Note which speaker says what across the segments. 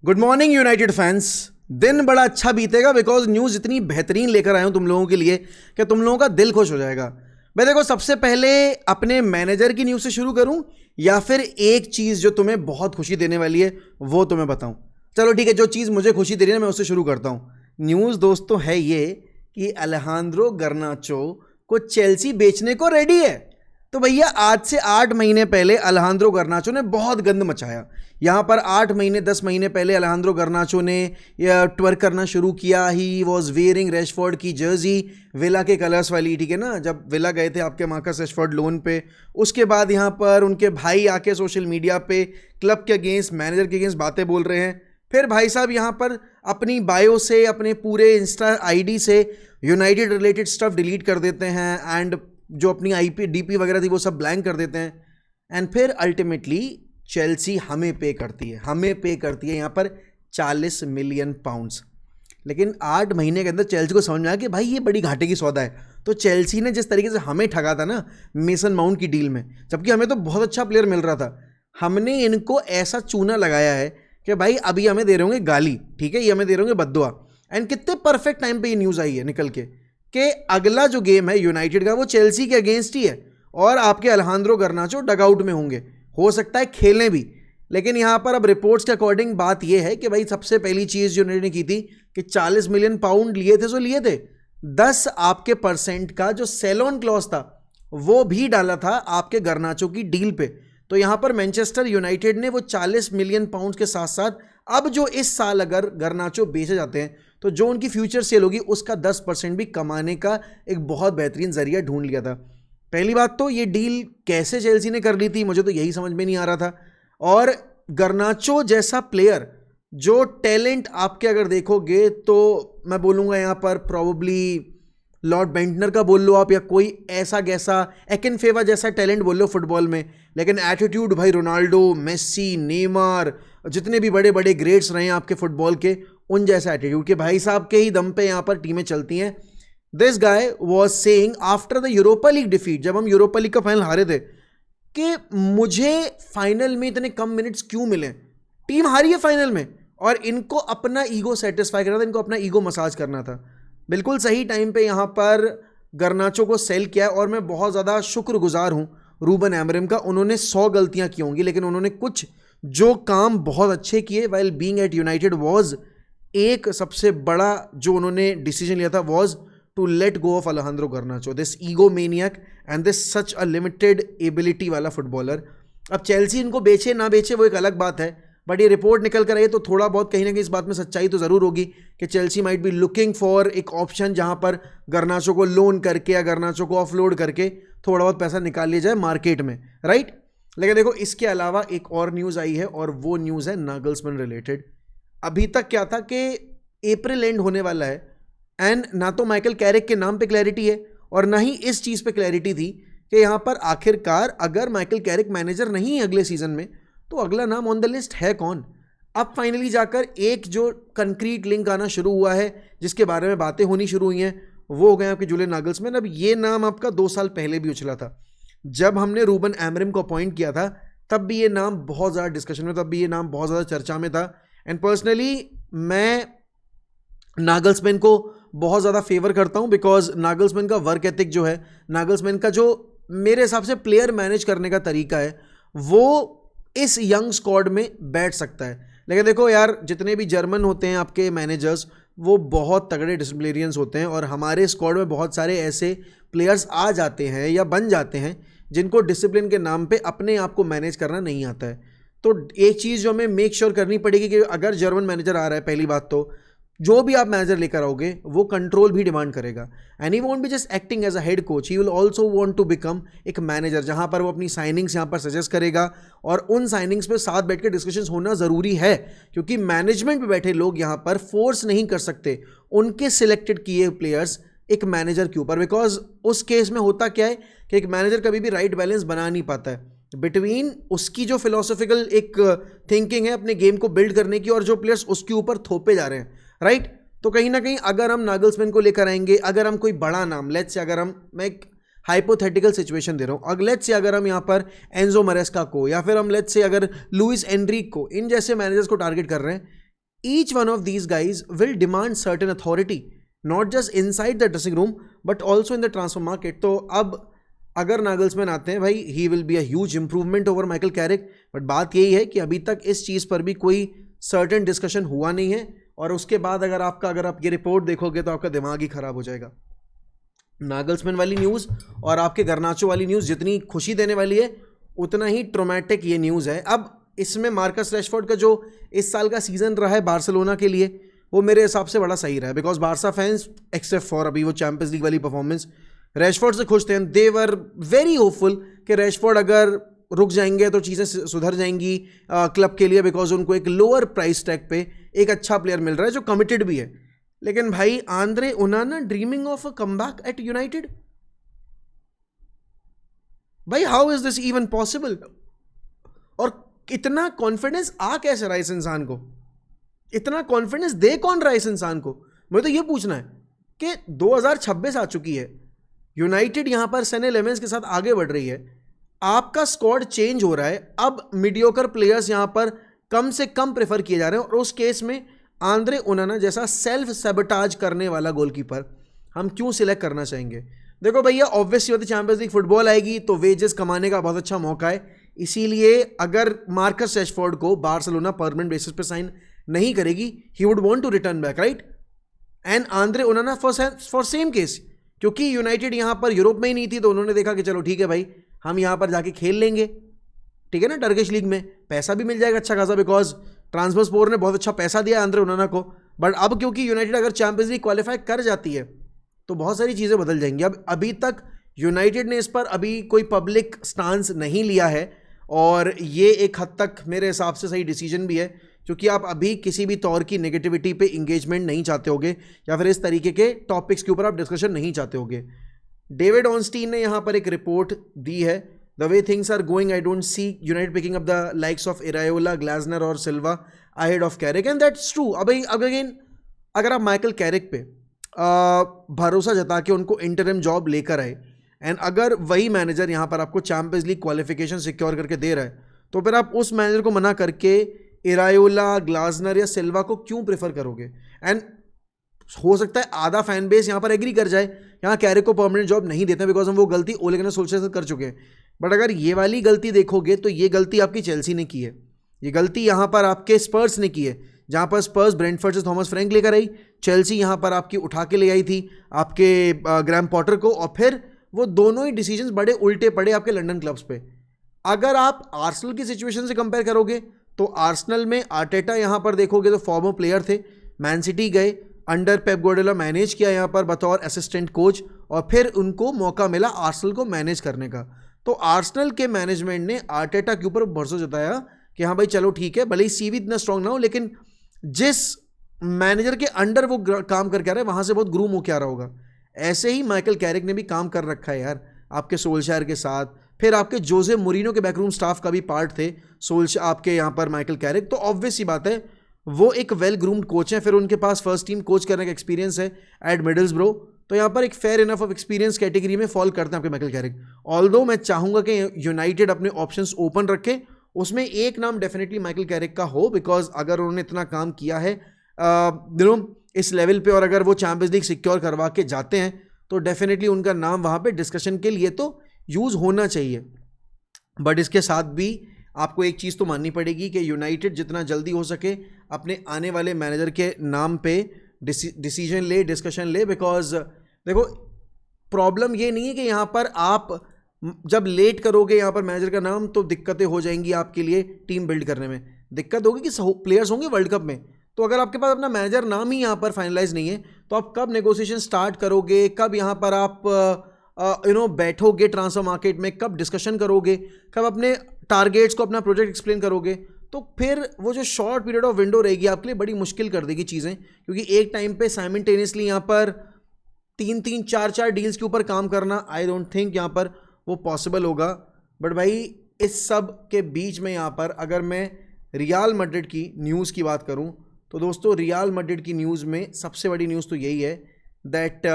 Speaker 1: Good morning United fans. दिन बड़ा अच्छा बीतेगा बिकॉज न्यूज़ इतनी बेहतरीन लेकर आया हूं तुम लोगों के लिए कि तुम लोगों का दिल खुश हो जाएगा। मैं देखो सबसे पहले अपने मैनेजर की न्यूज़ से शुरू करूं या फिर एक चीज़ जो तुम्हें बहुत खुशी देने वाली है वो तुम्हें बताऊं। चलो ठीक है, जो चीज़ मुझे खुशी दे रही है मैं उससे शुरू करता हूं। न्यूज़ दोस्तों है ये कि अलेहांद्रो गर्नाचो को चेल्सी बेचने को रेडी है। तो भैया आज से 8 महीने पहले अलेहांद्रो गर्नाचो ने बहुत गंद मचाया। यहाँ पर 8 महीने 10 महीने पहले अलेहांद्रो गर्नाचो ने ट्वर्क करना शुरू किया। ही वॉज वेयरिंग रैशफोर्ड की जर्सी, विला के कलर्स वाली, ठीक है ना, जब विला गए थे आपके मार्कस रैशफोर्ड लोन पे। उसके बाद यहाँ पर उनके भाई आके सोशल मीडिया पे क्लब के अगेंस्ट, मैनेजर के अगेंस्ट बातें बोल रहे हैं। फिर भाई साहब यहाँ पर अपनी बायो से, अपने पूरे इंस्टा आईडी से यूनाइटेड रिलेटेड स्टफ डिलीट कर देते हैं एंड जो अपनी आईपी डीपी वगैरह थी वो सब ब्लैंक कर देते हैं। एंड फिर अल्टीमेटली चेल्सी हमें पे करती है यहाँ पर 40 मिलियन पाउंड्स। लेकिन 8 महीने के अंदर चेल्सी को समझ में आया कि भाई ये बड़ी घाटे की सौदा है। तो चेल्सी ने जिस तरीके से हमें ठगा था ना मेसन माउंट की डील में, जबकि हमें तो बहुत अच्छा प्लेयर मिल रहा था, हमने इनको ऐसा चूना लगाया है कि भाई अभी हमें दे रहे होंगे गाली, ठीक है, ये हमें दे रहे होंगे बद्दुआ। एंड कितने परफेक्ट टाइम पे ये न्यूज़ आई है निकल के कि अगला जो गेम है यूनाइटेड का वो चेल्सी के अगेंस्ट ही है और आपके अलेहांद्रो गर्नाचो डगआउट में होंगे, हो सकता है खेलें भी। लेकिन यहाँ पर अब रिपोर्ट्स के अकॉर्डिंग बात यह है कि भाई सबसे पहली चीज़ जो उन्होंने की थी कि 40 मिलियन पाउंड लिए थे, सो लिए थे 10 आपके परसेंट का जो सेल ऑन क्लॉज था वो भी डाला था आपके गर्नाचो की डील पे। तो यहाँ पर मैनचेस्टर यूनाइटेड ने वो 40 मिलियन पाउंड के साथ साथ अब जो इस साल अगर गर्नाचो बेचे जाते हैं तो जो उनकी फ्यूचर सेल होगी उसका 10% भी कमाने का एक बहुत बेहतरीन जरिया ढूंढ लिया था। पहली बात तो ये डील कैसे चेल्सी ने कर ली थी मुझे तो यही समझ में नहीं आ रहा था। और गर्नाचो जैसा प्लेयर, जो टैलेंट आपके अगर देखोगे तो मैं बोलूँगा यहाँ पर प्रोबेबली लॉर्ड बेंटनर का बोल लो आप, या कोई ऐसा गैसा एकिनफेवा जैसा टैलेंट बोल लो फुटबॉल में, लेकिन एटीट्यूड भाई रोनाल्डो, मेस्सी, नेमार, जितने भी बड़े बड़े ग्रेट्स रहे हैं आपके फुटबॉल के, उन जैसा एटीट्यूड के भाई साहब के ही दम पे यहाँ पर टीमें चलती हैं। This guy was saying after the Europa league defeat, जब हम यूरोपा लीग का फाइनल हारे थे, कि मुझे फाइनल में इतने कम मिनट्स क्यों मिले, टीम हारी है फाइनल में और इनको अपना ईगो सेटिस्फाई करना था, इनको अपना ईगो मसाज करना था। बिल्कुल सही टाइम पे यहाँ पर गर्नाचो को सेल किया और मैं बहुत ज़्यादा शुक्रगुजार हूँ रूबन एमरिम का। उन्होंने 100 गलतियाँ की होंगी लेकिन उन्होंने कुछ जो काम बहुत अच्छे किए while being at United was, एक सबसे बड़ा जो उन्होंने डिसीजन लिया था was to let go of Alejandro Garnacho, this ego maniac and this such a limited ability वाला फुटबॉलर। अब चेल्सी इनको बेचे ना बेचे वो एक अलग बात है, बट ये रिपोर्ट निकल कर आई तो थोड़ा बहुत कहीं ना कहीं इस बात में सच्चाई तो ज़रूर होगी कि Chelsea might be looking for एक ऑप्शन जहां पर गर्नाचो को लोन करके या गर्नाचो को ऑफलोड करके थोड़ा बहुत पैसा निकाल लिया जाए मार्केट में, राइट। लेकिन देखो इसके अलावा एक और न्यूज़ आई है और वो न्यूज़ है नागल्समैन रिलेटेड। अभी तक क्या था कि अप्रैल एंड होने वाला है एंड ना तो माइकल कैरिक के नाम पे क्लैरिटी है और ना ही इस चीज़ पे क्लैरिटी थी कि यहाँ पर आखिरकार अगर माइकल कैरिक मैनेजर नहीं है अगले सीजन में तो अगला नाम ऑन द लिस्ट है कौन। अब फाइनली जाकर एक जो कंक्रीट लिंक आना शुरू हुआ है, जिसके बारे में बातें होनी शुरू हुई हैं, वो हो गए आपके जुलियन नागल्समैन। अब ये नाम आपका 2 साल पहले भी उछला था, जब हमने रूबन एमरिम को अपॉइंट किया था तब भी ये नाम बहुत ज़्यादा डिस्कशन में, तब भी ये नाम बहुत ज़्यादा चर्चा में था। एंड पर्सनली मैं नागल्समैन को बहुत ज़्यादा फेवर करता हूँ बिकॉज नागल्समैन का वर्क एथिक जो है, नागल्समैन का जो मेरे हिसाब से प्लेयर मैनेज करने का तरीका है वो इस यंग स्क्वाड में बैठ सकता है। लेकिन देखो यार, जितने भी जर्मन होते हैं आपके मैनेजर्स वो बहुत तगड़े डिसिप्लिनियंस होते हैं और हमारे स्क्वाड में बहुत सारे ऐसे प्लेयर्स आ जाते हैं या बन जाते हैं जिनको डिसिप्लिन के नाम पे अपने आप को मैनेज करना नहीं आता है। तो एक चीज़ जो हमें मेक श्योर करनी पड़ेगी कि अगर जर्मन मैनेजर आ रहा है, पहली बात तो जो भी आप मैनेजर लेकर आओगे वो कंट्रोल भी डिमांड करेगा and he won't be just acting as a head coach, he will also want to become एक मैनेजर, जहां पर वो अपनी साइनिंग्स यहाँ पर सजेस्ट करेगा और उन साइनिंग्स पे साथ बैठ के डिस्कशंस होना ज़रूरी है क्योंकि मैनेजमेंट में बैठे लोग यहाँ पर फोर्स नहीं कर सकते उनके सिलेक्टेड किए प्लेयर्स एक मैनेजर के ऊपर, बिकॉज उस केस में होता क्या है कि एक मैनेजर कभी भी राइट बैलेंस बना नहीं पाता है बिटवीन उसकी जो फिलोसॉफिकल एक थिंकिंग है अपने गेम को बिल्ड करने की और जो प्लेयर्स उसके ऊपर थोपे जा रहे हैं, राइट। तो कहीं ना कहीं अगर हम नागल्समैन को लेकर आएंगे, अगर हम कोई बड़ा नाम, लेट्स से अगर मैं एक हाइपोथेटिकल सिचुएशन दे रहा हूँ, लेट्स से अगर हम यहाँ पर एंजो मरेस्का को या फिर हम लेट्स से अगर लुइस एनरिक को, इन जैसे मैनेजर्स को टारगेट कर रहे हैं each one of these guys will demand certain authority, not just inside the dressing room but also in the transfer market. तो अब अगर नागल्समैन आते हैं भाई, he will be a huge improvement over Michael Carrick, but बात यही है कि अभी तक इस चीज़ पर भी कोई सर्टेन डिस्कशन हुआ नहीं है, और उसके बाद अगर आप ये रिपोर्ट देखोगे तो आपका दिमाग ही खराब हो जाएगा. नागल्समैन वाली न्यूज़ और आपके गर्नाचो वाली न्यूज़ जितनी खुशी देने वाली है उतना ही ट्रोमैटिक ये न्यूज़ है. अब इसमें मार्कस रैशफोर्ड का जो इस साल का सीज़न रहा है बार्सिलोना के लिए, वो मेरे हिसाब से बड़ा सही रहा है, because Barca fans except for अभी वो चैंपियंस लीग वाली परफॉर्मेंस रैशफोर्ड से खुश थे. दे वर वेरी होपफुल कि रैशफोर्ड अगर रुक जाएंगे तो चीज़ें सुधर जाएंगी क्लब के लिए, बिकॉज उनको एक लोअर प्राइस टैग पे एक अच्छा प्लेयर मिल रहा है जो कमिटेड भी है. लेकिन भाई Andre Onana dreaming of a comeback at United, भाई how is this even possible? और इतना कॉन्फिडेंस आ कैसे रहा है इस इंसान को? इतना कॉन्फिडेंस दे कौन रहा है इस इंसान को? मुझे तो ये पूछना है कि 2026 आ चुकी है, यूनाइटेड यहां पर सेने लेमेंस के साथ आगे बढ़ रही है, आपका स्क्वाड चेंज हो रहा है, अब मीडियोकर प्लेयर्स यहां पर कम से कम प्रेफर किए जा रहे हैं, और उस केस में आंद्रे ओनाना जैसा सेल्फ सैबोटाज करने वाला गोलकीपर हम क्यों सिलेक्ट करना चाहेंगे? देखो भैया, ऑब्वियसली होती चैंपियंस लीग फुटबॉल आएगी तो वेजेस कमाने का बहुत अच्छा मौका है, इसीलिए अगर मार्कस रैशफोर्ड को बार्सिलोना परमानेंट बेसिस पे साइन नहीं करेगी, he would want to return back, right? And Andre Onana for same case, क्योंकि यूनाइटेड यहां पर यूरोप में ही नहीं थी तो उन्होंने देखा कि चलो ठीक है भाई, हम यहां पर जाके खेल लेंगे, ठीक है ना, टर्किश लीग में पैसा भी मिल जाएगा अच्छा खासा, बिकॉज ट्रांसफर ने बहुत अच्छा पैसा दिया आंद्रे ओनाना को. बट अब क्योंकि यूनाइटेड अगर चैंपियंस लीग क्वालिफाई कर जाती है तो बहुत सारी चीज़ें बदल जाएंगी. अब अभी तक यूनाइटेड ने इस पर अभी कोई पब्लिक स्टांस नहीं लिया है, और ये एक हद तक मेरे हिसाब से सही डिसीजन भी है, क्योंकि आप अभी किसी भी तौर की नेगेटिविटी पे इंगेजमेंट नहीं चाहते होगे, या फिर इस तरीके के टॉपिक्स के ऊपर आप डिस्कशन नहीं चाहते होगे. डेविड ऑनस्टीन ने यहाँ पर एक रिपोर्ट दी है, the way things are going I don't see United picking up the likes of Iraola, Glasner और Silva ahead of Carrick, and that's true. अब अगेन अगर आप माइकल कैरिक पे भरोसा जता के उनको इंटरिम जॉब लेकर आए, एंड अगर वही मैनेजर यहाँ पर आपको चैंपियंस लीग क्वालिफिकेशन सिक्योर करके दे रहा है, तो फिर आप उस मैनेजर को मना करके इरायोला, ग्लासनर या सिल्वा को क्यों प्रेफर करोगे? एंड हो सकता है आधा फैन बेस यहाँ पर एग्री कर जाए, यहाँ कैरिक को परमानेंट जॉब नहीं देते बिकॉज हम वो गलती ओले गुनार सोल्शर से कर चुके हैं. बट अगर ये वाली गलती देखोगे तो ये गलती आपकी चेल्सी ने की है, ये गलती यहाँ पर आपके स्पर्स ने की है, जहाँ पर स्पर्स ब्रेंटफोर्ड से थॉमस फ्रैंक लेकर आई, चेल्सी यहाँ पर आपकी उठा के ले आई थी आपके ग्रैम पॉटर को, और फिर वो दोनों ही डिसीजंस बड़े उल्टे पड़े आपके लंदन क्लब्स पे. अगर आप आर्सेनल की सिचुएशन से कंपेयर करोगे तो आर्सेनल में आर्टेटा यहाँ पर देखोगे तो फॉर्मर प्लेयर थे, मैन सिटी गए, अंडर पेप गार्डियोला मैनेज किया यहाँ पर बतौर असिस्टेंट कोच, और फिर उनको मौका मिला आर्सेनल को मैनेज करने का. तो आर्सेनल के मैनेजमेंट ने आर्टेटा के ऊपर भरोसा जताया कि हाँ भाई चलो ठीक है, भले ही सीवी इतना स्ट्रांग ना हो, लेकिन जिस मैनेजर के अंडर वो काम करके आ रहा है वहाँ से बहुत ग्रूम होके आ रहा होगा. ऐसे ही माइकल कैरिक ने भी काम कर रखा है यार आपके सोल्शायर के साथ, फिर आपके जोजे मोरिनो के बैकरूम स्टाफ का भी पार्ट थे सोल्शायर आपके यहाँ पर माइकल कैरिक, तो ऑब्वियस सी बात है वो एक वेल ग्रूम्ड कोच है, फिर उनके पास फर्स्ट टीम कोच करने का एक्सपीरियंस है एट मिडल्सब्रो, तो यहाँ पर एक fair enough of experience category में फॉल करते हैं आपके माइकल कैरिक. ऑल्दो मैं चाहूँगा कि यूनाइटेड अपने ऑप्शंस ओपन रखे, उसमें एक नाम डेफिनेटली माइकल कैरिक का हो, बिकॉज अगर उन्होंने इतना काम किया है इस लेवल पे, और अगर वो चैंपियंस लीग सिक्योर करवा के जाते हैं तो डेफिनेटली उनका नाम वहाँ पे डिस्कशन के लिए तो यूज़ होना चाहिए. बट इसके साथ भी आपको एक चीज़ तो माननी पड़ेगी कि यूनाइटेड जितना जल्दी हो सके अपने आने वाले मैनेजर के नाम पे डिसीजन ले, डिस्कशन ले, बिकॉज देखो प्रॉब्लम ये नहीं है कि यहाँ पर आप जब लेट करोगे यहाँ पर मैनेजर का नाम तो दिक्कतें हो जाएंगी आपके लिए, टीम बिल्ड करने में दिक्कत होगी कि प्लेयर्स होंगे वर्ल्ड कप में, तो अगर आपके पास अपना मैनेजर नाम ही यहाँ पर फाइनलाइज नहीं है तो आप कब नेगोशिएशन स्टार्ट करोगे, कब यहाँ पर आप बैठोगे ट्रांसफर मार्केट में, कब डिस्कशन करोगे, कब अपने टारगेट्स को अपना प्रोजेक्ट एक्सप्लेन करोगे, तो फिर वो जो शॉर्ट पीरियड ऑफ विंडो रहेगी आपके लिए बड़ी मुश्किल कर देगी चीज़ें, क्योंकि एक टाइम पे साइमल्टेनियसली यहाँ पर 3-3, 4-4 डील्स के ऊपर काम करना आई डोंट थिंक यहाँ पर वो पॉसिबल होगा. बट भाई इस सब के बीच में यहाँ पर अगर मैं रियल मैड्रिड की न्यूज़ की बात करूँ तो दोस्तों रियल मैड्रिड की न्यूज़ में सबसे बड़ी न्यूज़ तो यही है दैट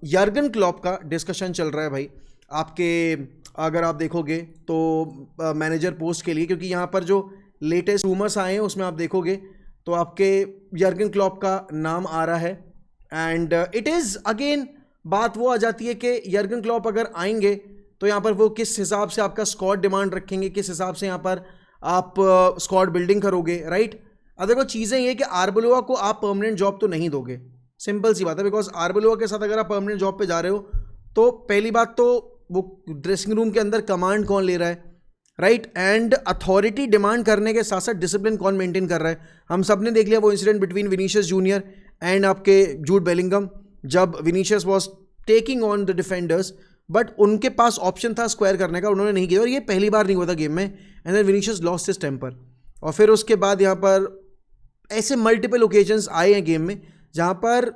Speaker 1: यर्गन क्लॉप का डिस्कशन चल रहा है भाई आपके, अगर आप देखोगे तो मैनेजर पोस्ट के लिए, क्योंकि यहाँ पर जो लेटेस्ट रूमर्स आए हैं उसमें आप देखोगे तो आपके यर्गन क्लॉप का नाम आ रहा है। एंड इट इज़ अगेन बात वो आ जाती है कि यर्गन क्लॉप अगर आएंगे तो यहाँ पर वो किस हिसाब से आपका स्क्वाड डिमांड रखेंगे, किस हिसाब से यहाँ पर आप स्क्वाड बिल्डिंग करोगे, राइट। अब देखो चीज़ें ये कि आर्बेलोआ को आप परमानेंट जॉब तो नहीं दोगे, सिंपल सी बात है, बिकॉज आर्बेलोआ के साथ अगर आप परमानेंट जॉब पे जा रहे हो तो पहली बात तो वो ड्रेसिंग रूम के अंदर कमांड कौन ले रहा है, राइट। एंड अथॉरिटी डिमांड करने के साथ साथ डिसिप्लिन कौन मेंटेन कर रहा है। हम सब ने देख लिया वो incident between Vinicius junior and आपके जूड बेलिंगम, जब Vinicius was taking on the defenders, but उनके पास ऑप्शन था स्क्वायर करने का, उन्होंने नहीं किया, और ये पहली बार नहीं हुआ था गेम में। And then Vinicius lost his temper, और फिर उसके बाद यहाँ पर ऐसे मल्टीपल ओकेजन्स आए हैं गेम में जहाँ पर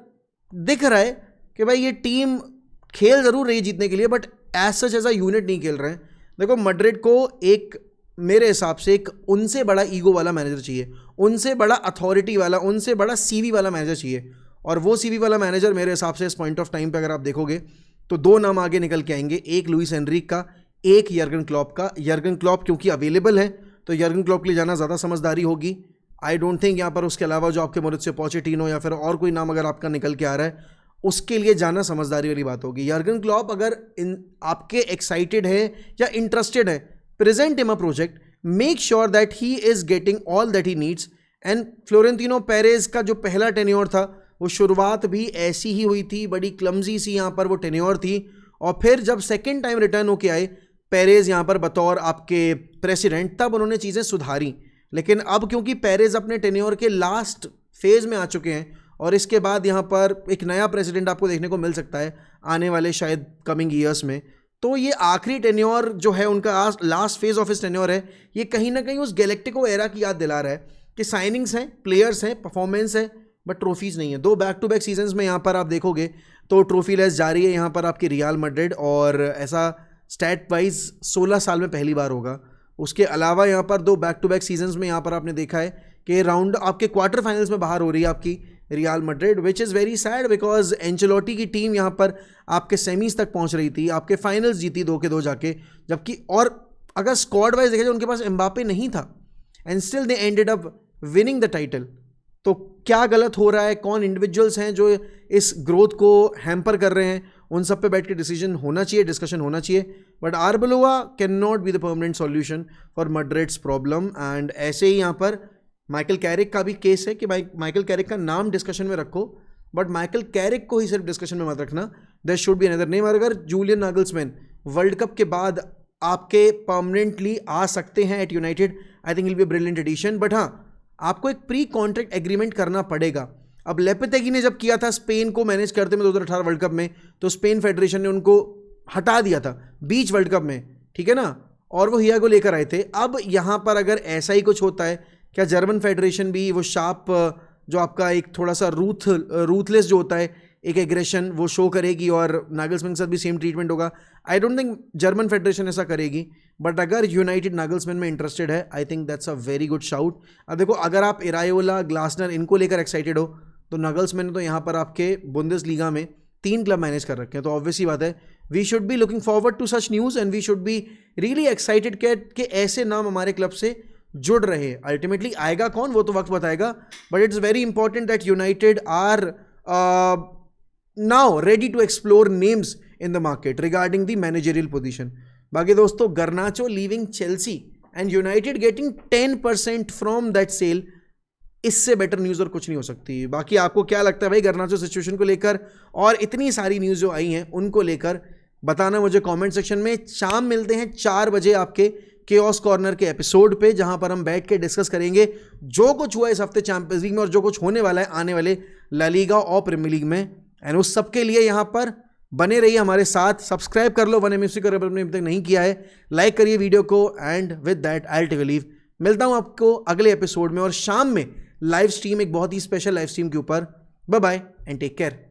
Speaker 1: दिख रहा है कि भाई ये टीम खेल ज़रूर रही है जीतने के लिए, but as such as a unit नहीं खेल रहे हैं। देखो मैड्रिड को एक, मेरे हिसाब से एक उनसे बड़ा ईगो वाला मैनेजर चाहिए, उनसे बड़ा अथॉरिटी वाला, उनसे बड़ा सीवी वाला मैनेजर चाहिए, और वो सीवी वाला मैनेजर मेरे हिसाब से इस पॉइंट ऑफ टाइम पे अगर आप देखोगे तो दो नाम आगे निकल के आएंगे, एक लुइस एनरिक का, एक यर्गन क्लॉप का। यर्गन क्लॉप क्योंकि अवेलेबल है तो यर्गन क्लॉप के लिए जाना ज़्यादा समझदारी होगी। आई डोंट थिंक यहाँ पर उसके अलावा जो आपके मौरित्सियो पोचेटिनो या फिर और कोई नाम अगर आपका निकल के आ रहा है उसके लिए जाना समझदारी वाली बात होगी। यर्गन क्लॉप अगर आपके एक्साइटेड है या इंटरेस्टेड है, present him a project, make sure that he is getting all that he needs. And Florentino Perez का जो पहला टेन्योर था वो शुरुआत भी ऐसी ही हुई थी, बड़ी क्लमजी सी यहाँ पर वो टेन्योर थी, और फिर जब सेकेंड टाइम रिटर्न होके आए पेरेज यहाँ पर बतौर आपके प्रेसिडेंट, तब उन्होंने चीज़ें सुधारी। लेकिन अब क्योंकि पेरेज अपने टेन्योर के लास्ट फेज में आ चुके हैं और इसके बाद यहाँ पर एक नया प्रेसिडेंट आपको देखने को मिल सकता है आने वाले शायद कमिंग ईयर्स में, तो ये आखिरी टेन्योर जो है उनका, लास्ट फेज ऑफ इस टेन्योर है, ये कहीं ना कहीं उस गैलेक्टिको एरा की याद दिला रहा है कि साइनिंग्स हैं, प्लेयर्स हैं, परफॉर्मेंस है, बट ट्रॉफीज़ नहीं है। दो बैक टू बैक सीजन्स में यहाँ पर आप देखोगे तो ट्रॉफी लेस जारी है यहाँ पर आपकी रियल मैड्रिड, और ऐसा स्टैट वाइज 16 साल में पहली बार होगा। उसके अलावा यहाँ पर दो बैक टू बैक सीजन्स में यहाँ पर आपने देखा है कि राउंड आपके क्वार्टर फाइनल्स में बाहर हो रही है आपकी real Madrid, which is very sad because Ancelotti की टीम यहाँ पर आपके सेमीज तक पहुँच रही थी, आपके फाइनल्स जीती 2-2 जाके, जबकि और अगर स्क्वाड वाइज देखा जाए उनके पास एम्बापे नहीं था and still they ended up winning the title. तो क्या गलत हो रहा है, कौन इंडिविजुअल्स हैं जो इस ग्रोथ को हैम्पर कर रहे हैं, उन सब पे बैठ के डिसीजन होना चाहिए, डिस्कशन होना चाहिए। But आर्बेलोआ can not be the permanent solution for Madrid's problem. And ऐसे ही यहाँ पर माइकल कैरिक का भी केस है कि माइकल कैरिक का नाम डिस्कशन में रखो, बट माइकल कैरिक को ही सिर्फ डिस्कशन में मत रखना, there should be another name. और अगर जूलियन नागल्समैन वर्ल्ड कप के बाद आपके परमानेंटली आ सकते हैं at United, I think will be brilliant addition. But हाँ, आपको एक प्री कॉन्ट्रैक्ट एग्रीमेंट करना पड़ेगा। अब लेपेतेगी ने जब किया था स्पेन को मैनेज करते में 2018 वर्ल्ड कप में, तो स्पेन फेडरेशन ने उनको हटा दिया था बीच वर्ल्ड कप में, ठीक है ना, और वो हिया को लेकर आए थे। अब यहाँ पर अगर ऐसा ही कुछ होता है, क्या जर्मन फेडरेशन भी वो शार्प जो आपका एक थोड़ा सा रूथलेस जो होता है, एक एग्रेशन वो शो करेगी और नागल्समैन के साथ भी सेम ट्रीटमेंट होगा? I don't think German federation ऐसा करेगी, बट अगर यूनाइटेड नागल्समैन में इंटरेस्टेड है, I think that's a very good shout. अब देखो, अगर आप इरायोला, ग्लासनर इनको लेकर एक्साइटेड हो, तो नागल्समैन ने तो यहाँ पर आपके बुंदेसलीगा में 3 क्लब मैनेज कर रखे हैं, तो ऑब्वियसली बात है we should be looking forward to such news and we should be really excited कि ऐसे नाम हमारे क्लब से जुड़ रहे। अल्टीमेटली आएगा कौन वो तो वक्त बताएगा, but it's very important that United are now ready to explore names in the market regarding the managerial position. बाकी दोस्तों, Garnacho leaving Chelsea and United getting 10% from that sale, इससे बेटर न्यूज़ और कुछ नहीं हो सकती। बाकी आपको क्या लगता है भाई गर्नाचो सिचुएशन को लेकर, और इतनी सारी न्यूज़ जो आई हैं उनको लेकर बताना मुझे कमेंट सेक्शन में। शाम मिलते हैं 4 बजे आपके केओस कॉर्नर के एपिसोड पे, जहां पर हम बैठ के डिस्कस करेंगे जो कुछ हुआ इस हफ्ते चैंपियंस लीग में और जो कुछ होने वाला है आने वाले ला लीगा और प्रीमियर लीग में। एंड उस सब के लिए यहाँ पर बने रहिए हमारे साथ। सब्सक्राइब कर लो वन एमएफसी को अगर आपने अभी तक नहीं किया है, लाइक करिए वीडियो को, and with that I will take a leave. मिलता हूँ आपको अगले एपिसोड में, और शाम में लाइव स्ट्रीम, एक बहुत ही स्पेशल लाइव स्ट्रीम के ऊपर। Bye bye and take care.